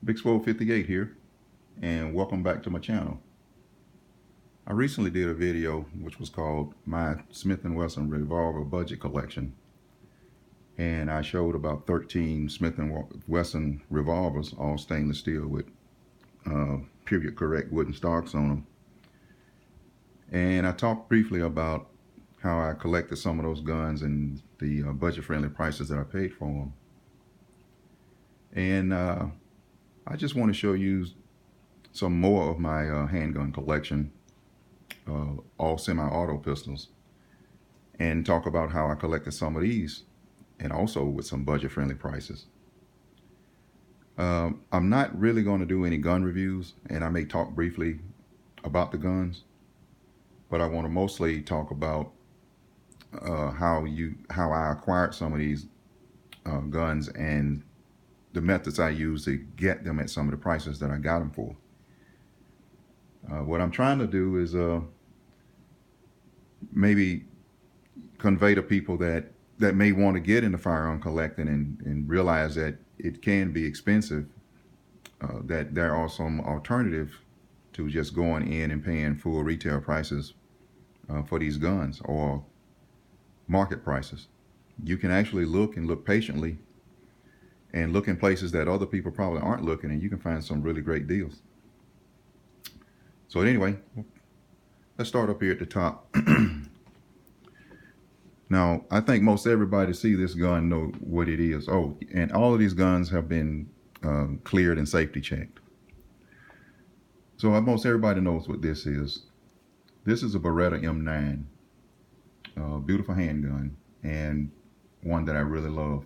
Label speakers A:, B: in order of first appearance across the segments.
A: Big Swole 58 here, and welcome back to my channel. I recently did a video which was called My Smith & Wesson Revolver Budget Collection, and I showed about 13 Smith & Wesson revolvers, all stainless steel with period correct wooden stocks on them. And I talked briefly about how I collected some of those guns and the budget-friendly prices that I paid for them. And I just want to show you some more of my handgun collection, all semi-auto pistols, and talk about how I collected some of these and also with some budget-friendly prices. I'm not really going to do any gun reviews, and I may talk briefly about the guns, but I want to mostly talk about how I acquired some of these guns and the methods I use to get them at some of the prices that I got them for. What I'm trying to do is maybe convey to people that may want to get into firearm collecting and realize that it can be expensive, that there are some alternative to just going in and paying full retail prices for these guns or market prices. You can actually look patiently and look in places that other people probably aren't looking, and you can find some really great deals. So anyway, let's start up here at the top. Now, I think most everybody see this gun know what it is. Oh, and all of these guns have been cleared and safety checked. So most everybody knows what this is. This is a Beretta M9, beautiful handgun, and one that I really love.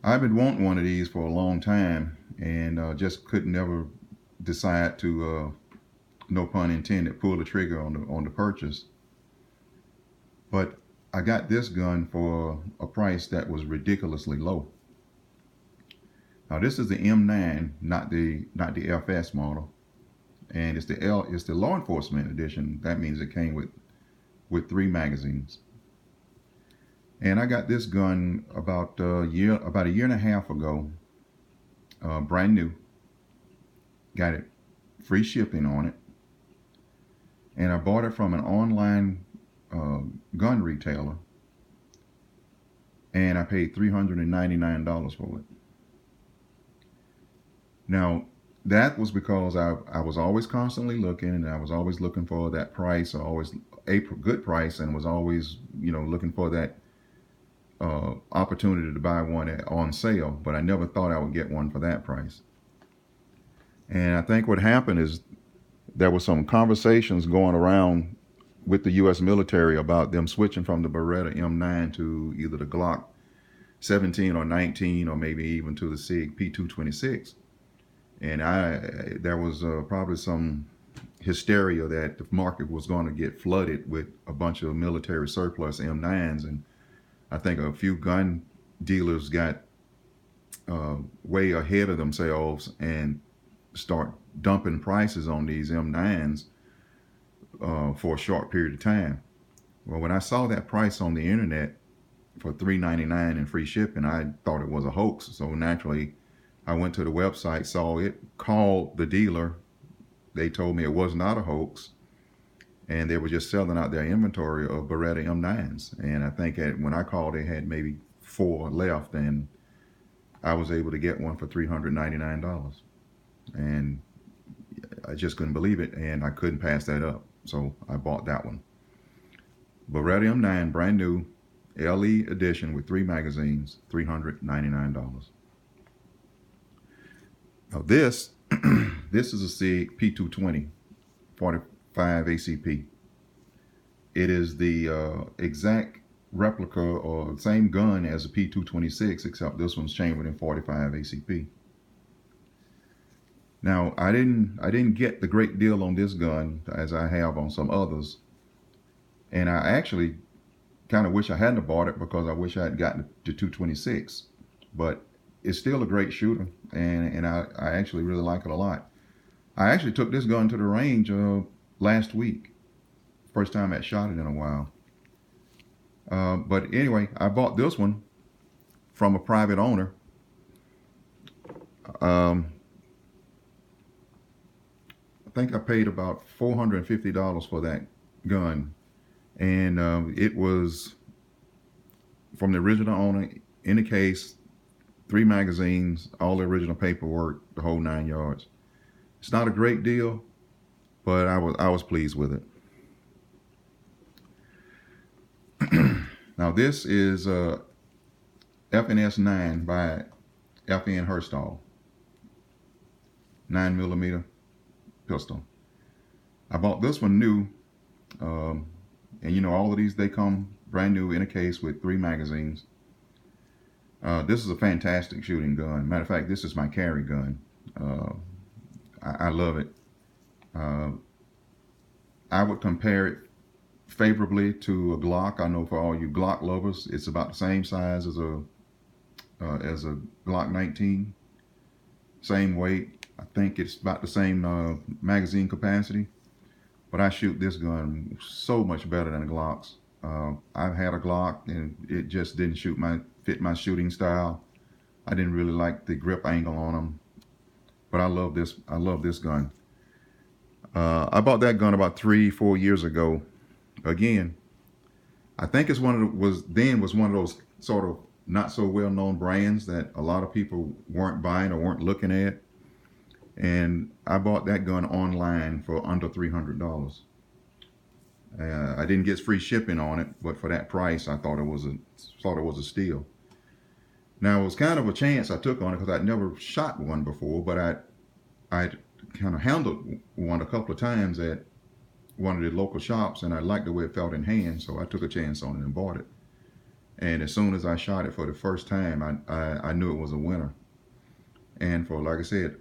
A: I've been wanting one of these for a long time, and just could never decide to, no pun intended, pull the trigger on the purchase. But I got this gun for a price that was ridiculously low. Now this is the M9, not the FS model, and it's the law enforcement edition. That means it came with 3 magazines. And I got this gun about a year and a half ago, brand new. Got it free shipping on it, and I bought it from an online gun retailer, and I paid $399 for it. Now that was because I was always constantly looking, and I was always looking for that price, or always a good price, and was always, looking for that opportunity to buy one on sale, but I never thought I would get one for that price. And I think what happened is there were some conversations going around with the U.S. military about them switching from the Beretta M9 to either the Glock 17 or 19, or maybe even to the SIG P226. And there was probably some hysteria that the market was going to get flooded with a bunch of military surplus M9s, and I think a few gun dealers got way ahead of themselves and start dumping prices on these M9s for a short period of time. Well, when I saw that price on the internet for $399 and free shipping, I thought it was a hoax. So naturally, I went to the website, saw it, called the dealer. They told me it was not a hoax, and they were just selling out their inventory of Beretta M9s. And I think when I called, they had maybe 4 left, and I was able to get one for $399. And I just couldn't believe it, and I couldn't pass that up. So I bought that one. Beretta M9, brand new, LE edition with 3 magazines, $399. Now this, this is a SIG P220, 45 ACP. It is the exact replica or same gun as a P226, except this one's chambered in 45 ACP. Now I didn't get the great deal on this gun as I have on some others, and I actually kind of wish I hadn't bought it, because I wish I had gotten the 226. But it's still a great shooter, and I actually really like it a lot. I actually took this gun to the range last week. First time I shot it in a while. But anyway, I bought this one from a private owner. think I paid about $450 for that gun, and it was from the original owner, in the case, 3 magazines, all the original paperwork, the whole 9 yards. It's not a great deal, but I was pleased with it. Now this is a FNS 9 by FN Herstal, 9mm pistol. I bought this one new, and you know, all of these, they come brand new in a case with 3 magazines. This is a fantastic shooting gun. Matter of fact, this is my carry gun. I love it. I would compare it favorably to a Glock. I know for all you Glock lovers, it's about the same size as a Glock 19. Same weight. I think it's about the same magazine capacity. But I shoot this gun so much better than the Glocks. I've had a Glock and it just didn't fit my shooting style. I didn't really like the grip angle on them. But I love this gun. I bought that gun about 3-4 years ago. Again, I think it's one of those sort of not so well-known brands that a lot of people weren't buying or weren't looking at. And I bought that gun online for under $300. I didn't get free shipping on it, but for that price, I thought it was a steal. Now it was kind of a chance I took on it because I'd never shot one before, but I'd kind of handled one a couple of times at one of the local shops, and I liked the way it felt in hand, so I took a chance on it and bought it. And as soon as I shot it for the first time, I knew it was a winner. And for, like I said,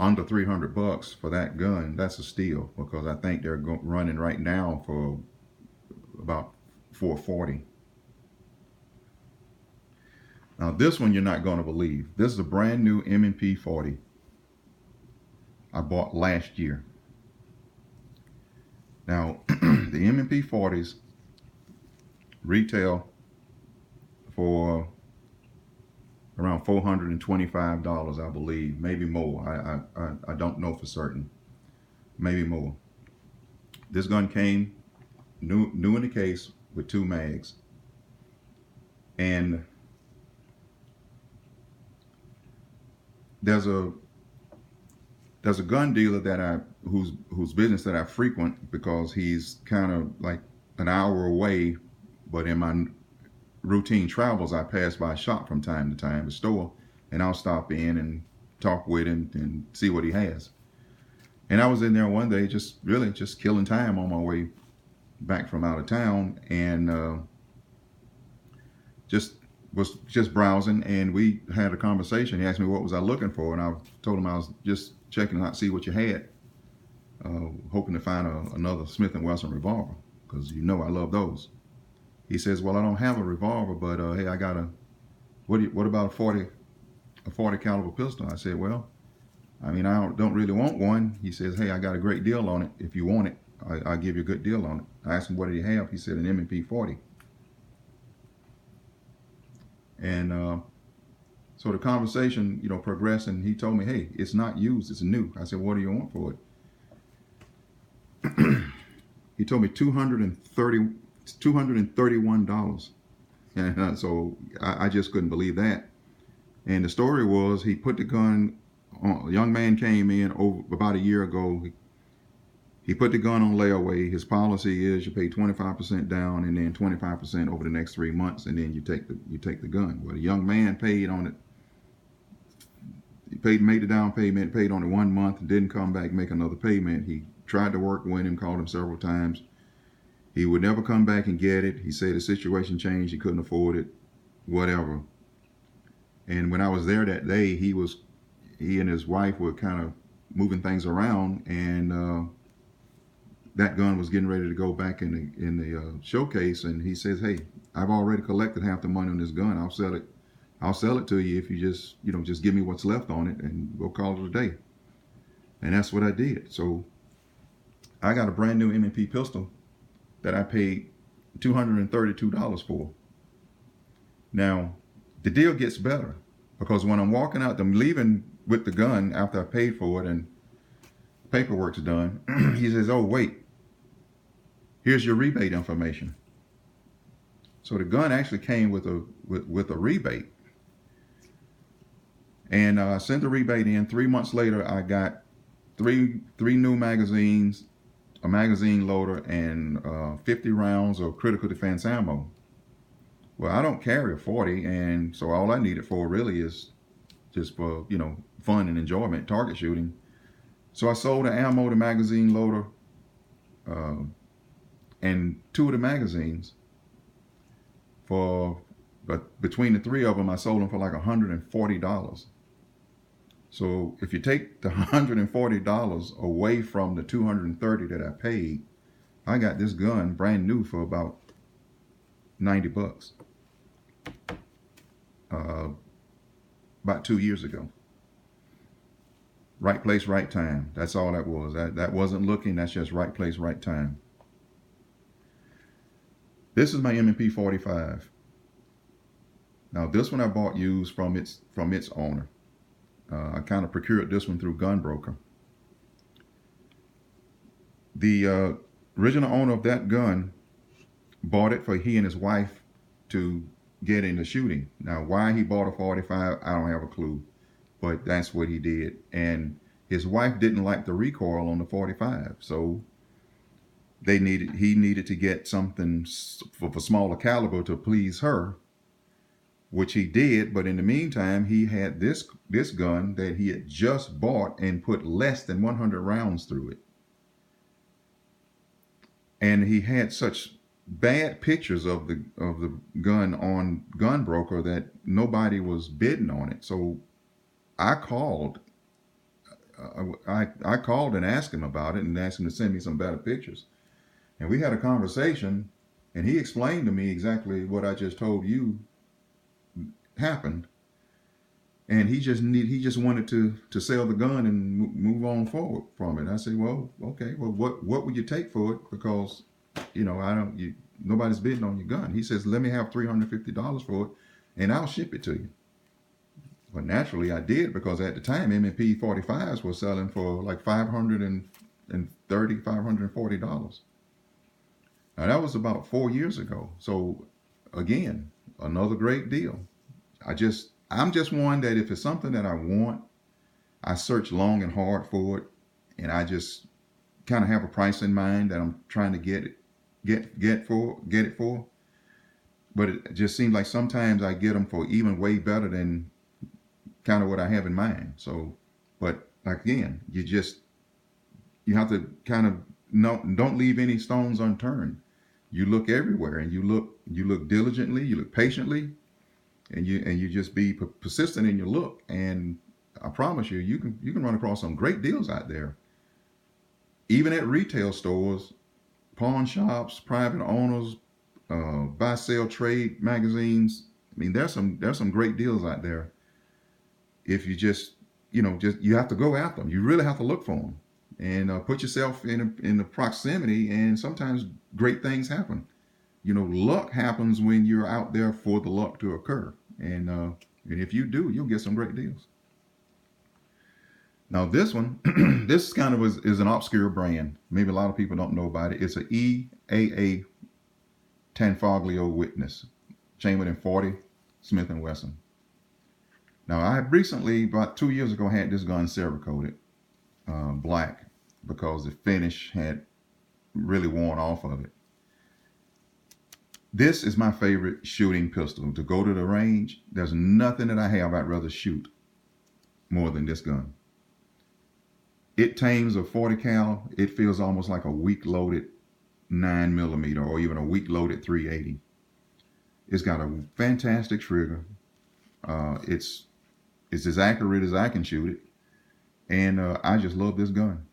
A: under $300 for that gun, that's a steal, because I think they're running right now for about $440. Now this one you're not going to believe. This is a brand new M&P 40 I bought last year. Now the M&P 40s retail for around $425, I believe, maybe more. I don't know for certain, maybe more. This gun came new in the case with 2 mags, and there's a gun dealer that whose business that I frequent, because he's kind of like an hour away, but in my routine travels, I pass by a shop from time to time, a store, and I'll stop in and talk with him and see what he has. And I was in there one day just killing time on my way back from out of town, and was just browsing, and we had a conversation. He asked me what was I looking for, and I told him I was just checking out, see what you had, hoping to find another Smith & Wesson revolver, because you know I love those. He says, well, I don't have a revolver, but hey, I got what about a 40 caliber pistol? I said, well, I mean, I don't really want one. He says, hey, I got a great deal on it. If you want it, I'll give you a good deal on it. I asked him, what did he have? He said, an M&P 40. And so the conversation, progressed, and he told me, hey, it's not used, it's new. I said, what do you want for it? He told me $231. And so I just couldn't believe that. And the story was, he put the gun on, a young man came in about a year ago. He put the gun on layaway. His policy is you pay 25% down and then 25% over the next 3 months, and then you take the gun. Well, the young man paid on it. He made the down payment, paid on it 1 month, didn't come back, make another payment. He tried to work with him, called him several times. He would never come back and get it. He said the situation changed, he couldn't afford it, whatever. And when I was there that day, he and his wife were kind of moving things around, and that gun was getting ready to go back in the showcase. And he says, hey, I've already collected half the money on this gun. I'll sell it to you if you just give me what's left on it, and we'll call it a day. And that's what I did. So I got a brand new M&P pistol that I paid $232 for. Now, the deal gets better, because when I'm walking out, I'm leaving with the gun after I paid for it, and paperwork's done, he says, "Oh, wait, here's your rebate information." So the gun actually came with a rebate, and I sent the rebate in. 3 months later, I got three new magazines, a magazine loader, and 50 rounds of critical defense ammo. Well, I don't carry a 40, and so all I need it for really is just for fun and enjoyment, target shooting. So I sold the ammo, the magazine loader, uh, and two of the magazines for, but between the three of them, I sold them for like $140. So if you take the $140 away from the $230 that I paid, I got this gun brand new for about $90, about 2 years ago. Right place, right time. That's all that was. That wasn't looking. That's just right place, right time. This is my M&P 45. Now this one I bought used from its owner. I kind of procured this one through Gunbroker. The original owner of that gun bought it for he and his wife to get into shooting. Now, why he bought a 45, I don't have a clue, but that's what he did. And his wife didn't like the recoil on the 45, so he needed to get something for smaller caliber to please her, which he did. But in the meantime, he had this gun that he had just bought and put less than 100 rounds through it. And he had such bad pictures of the gun on Gunbroker that nobody was bidding on it. So I called. I called and asked him about it and asked him to send me some better pictures. And we had a conversation, and he explained to me exactly what I just told you happened. And he just wanted to sell the gun and move on forward from it. I said, well, okay, well, what would you take for it? Because nobody's bidding on your gun. He says, let me have $350 for it, and I'll ship it to you. But naturally, I did, because at the time, M&P 45s were selling for like $530, $540. Now that was about 4 years ago. So again, another great deal. I'm just one that if it's something that I want, I search long and hard for it, and I just kind of have a price in mind that I'm trying to get it for. But it just seems like sometimes I get them for even way better than kind of what I have in mind. So, but again, you have to kind of don't leave any stones unturned. You look everywhere, and you look diligently, you look patiently, and you just be persistent in your look. And I promise you, you can run across some great deals out there, even at retail stores, pawn shops, private owners, buy sell trade magazines. I mean, there's some great deals out there. If you you have to go after them. You really have to look for them, and put yourself in the proximity. And sometimes great things happen. Luck happens when you're out there for the luck to occur. And if you do, you'll get some great deals. Now this one, this kind of is an obscure brand. Maybe a lot of people don't know about it. It's an EAA Tanfoglio Witness, chambered in .40 Smith & Wesson. Now I recently, about 2 years ago, had this gun Cerakoted black, because the finish had really worn off of it. This is my favorite shooting pistol. To go to the range, there's nothing that I have I'd rather shoot more than this gun. It tames a 40 cal. It feels almost like a weak loaded 9mm or even a weak loaded 380. It's got a fantastic trigger. It's as accurate as I can shoot it, and I just love this gun.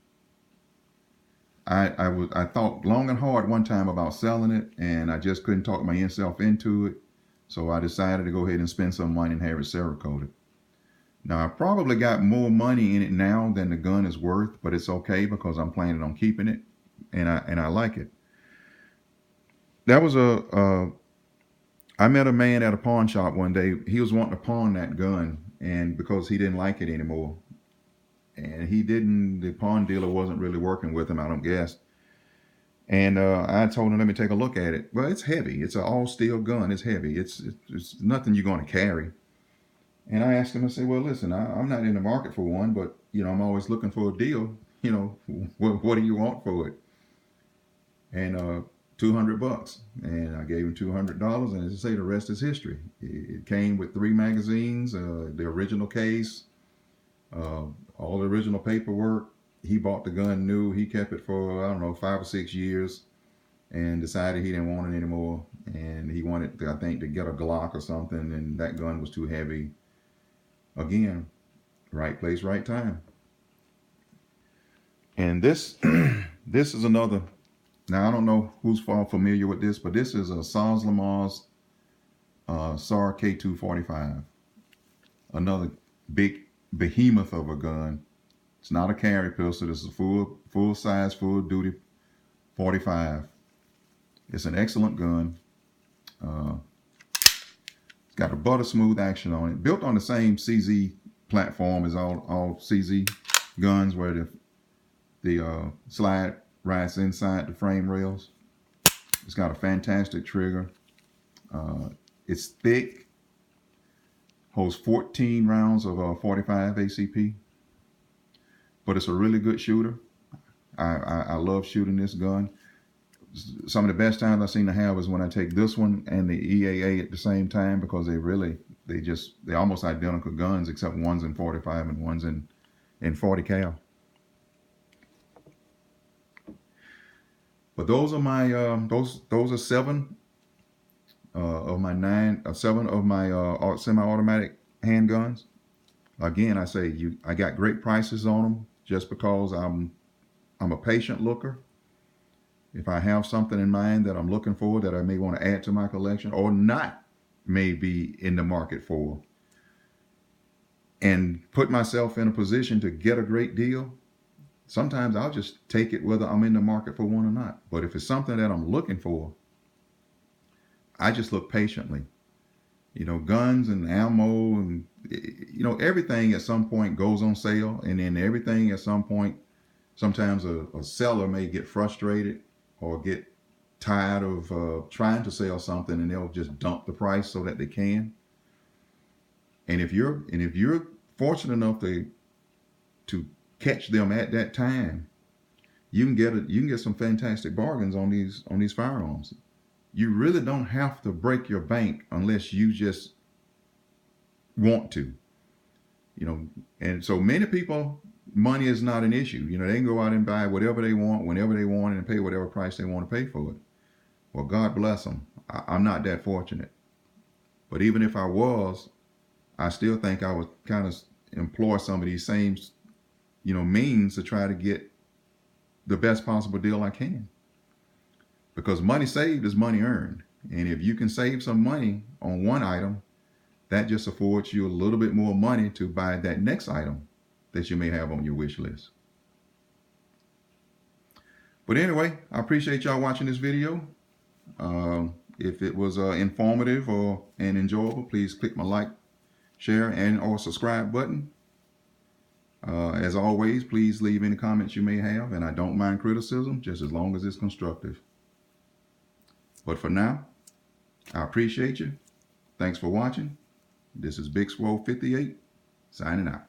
A: I thought long and hard one time about selling it, and I just couldn't talk myself into it. So I decided to go ahead and spend some money and have it Cerakoted. Now I probably got more money in it now than the gun is worth, but it's okay because I'm planning on keeping it, and I like it. That was I met a man at a pawn shop one day. He was wanting to pawn that gun, and because he didn't like it anymore, and the pawn dealer wasn't really working with him, I don't guess. And I told him, let me take a look at it. Well, it's heavy. It's an all steel gun. It's heavy. It's nothing you're going to carry. And I asked him, I said, well, listen, I'm not in the market for one, but I'm always looking for a deal. What do you want for it? And $200. And I gave him $200. And as I say, the rest is history. It came with 3 magazines, the original case, all the original paperwork. He bought the gun new. He kept it for, I don't know, 5 or 6 years and decided he didn't want it anymore. And he wanted, I think, to get a Glock or something. And that gun was too heavy. Again, right place, right time. And this this is another. Now, I don't know who's far familiar with this, but this is a Saz-Lamar's SAR K245. Another big behemoth of a gun. It's not a carry pistol. This is a full size, full duty 45. It's an excellent gun. It's got a butter smooth action on it. Built on the same CZ platform as all CZ guns, where the slide rides inside the frame rails. It's got a fantastic trigger. It's thick. Holds 14 rounds of 45 ACP. But it's a really good shooter. I love shooting this gun. Some of the best times I've seen to have is when I take this one and the EAA at the same time, because they're almost identical guns, except one's in 45 and one's in 40 cal. But those are my those are 7 of my semi-automatic handguns. Again, I say I got great prices on them just because I'm a patient looker. If I have something in mind that I'm looking for that I may want to add to my collection or not may be in the market for, and put myself in a position to get a great deal, sometimes I'll just take it whether I'm in the market for one or not. But if it's something that I'm looking for, I just look patiently. Guns and ammo and, everything at some point goes on sale. And then everything at some point, sometimes a seller may get frustrated or get tired of trying to sell something, and they'll just dump the price so that they can. And if you're fortunate enough to catch them at that time, you can get some fantastic bargains on these firearms. You really don't have to break your bank unless you just want to. And so many people, money is not an issue. They can go out and buy whatever they want, whenever they want, and pay whatever price they want to pay for it. Well, God bless them. I'm not that fortunate. But even if I was, I still think I would kind of employ some of these same, means to try to get the best possible deal I can. Because money saved is money earned. And if you can save some money on one item, that just affords you a little bit more money to buy that next item that you may have on your wish list. But anyway, I appreciate y'all watching this video. If it was informative and enjoyable, please click my like, share, and or subscribe button. As always, please leave any comments you may have, and I don't mind criticism, just as long as it's constructive. But for now, I appreciate you. Thanks for watching. This is Big Swole 58, signing out.